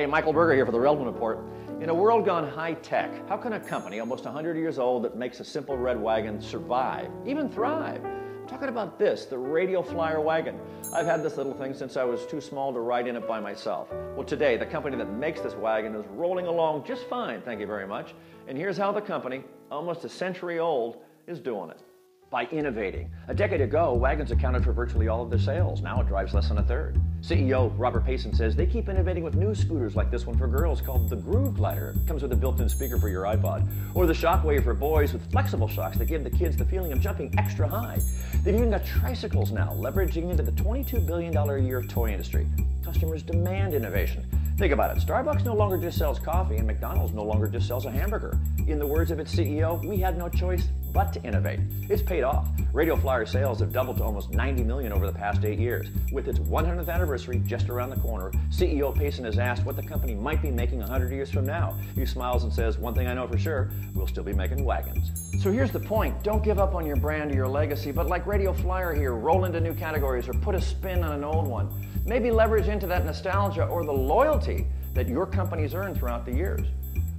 Hey, Michael Berger here for the Relevant Report. In a world gone high-tech, how can a company almost 100 years old that makes a simple red wagon survive, even thrive? I'm talking about this, the Radial Flyer wagon. I've had this little thing since I was too small to ride in it by myself. Well, today, the company that makes this wagon is rolling along just fine, thank you very much. And here's how the company, almost a century old, is doing it. By innovating. A decade ago, wagons accounted for virtually all of their sales. Now it drives less than a third. CEO Robert Payson says they keep innovating with new scooters like this one for girls called the Groove Glider. It comes with a built-in speaker for your iPod. Or the Shockwave for boys with flexible shocks that give the kids the feeling of jumping extra high. They've even got tricycles now, leveraging into the $22 billion a year toy industry. Customers demand innovation. Think about it. Starbucks no longer just sells coffee, and McDonald's no longer just sells a hamburger. In the words of its CEO, we had no choice but to innovate. It's paid off. Radial Flyer sales have doubled to almost 90 million over the past 8 years. With its 100th anniversary just around the corner, CEO Payson is asked what the company might be making 100 years from now. He smiles and says, one thing I know for sure, we'll still be making wagons. So here's the point. Don't give up on your brand or your legacy, but like Radial Flyer here, roll into new categories or put a spin on an old one. Maybe leverage into that nostalgia or the loyalty that your company's earned throughout the years.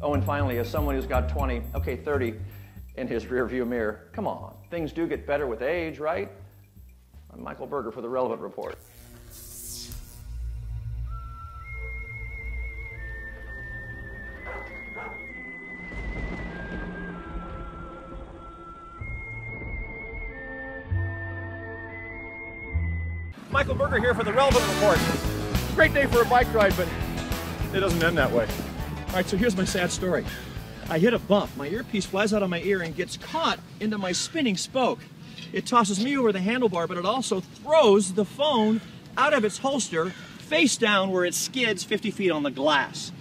Oh, and finally, as someone who's got 20, okay, 30 in his rearview mirror, come on, things do get better with age, right? I'm Michael Berger for the Relevant Report. Michael Berger here for the Relevant Report. Great day for a bike ride, but it doesn't end that way. All right, so here's my sad story. I hit a bump. My earpiece flies out of my ear and gets caught into my spinning spoke. It tosses me over the handlebar, but it also throws the phone out of its holster, face down where it skids 50 feet on the glass.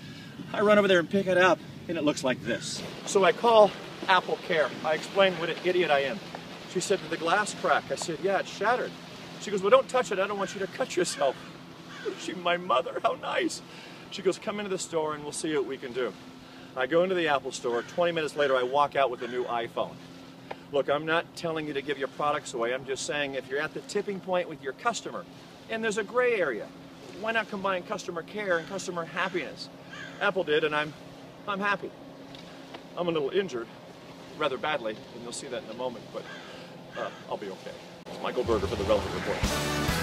I run over there and pick it up, and it looks like this. So I call Apple Care. I explain what an idiot I am. She said, did the glass crack? I said, yeah, it's shattered. She goes, well, don't touch it. I don't want you to cut yourself. She's my mother. How nice. She goes, come into the store and we'll see what we can do. I go into the Apple store. 20 minutes later, I walk out with a new iPhone. Look, I'm not telling you to give your products away. I'm just saying if you're at the tipping point with your customer and there's a gray area, why not combine customer care and customer happiness? Apple did, and I'm happy. I'm a little injured, rather badly, and you'll see that in a moment, but I'll be okay. It's Michael Berger for the Relevant Report.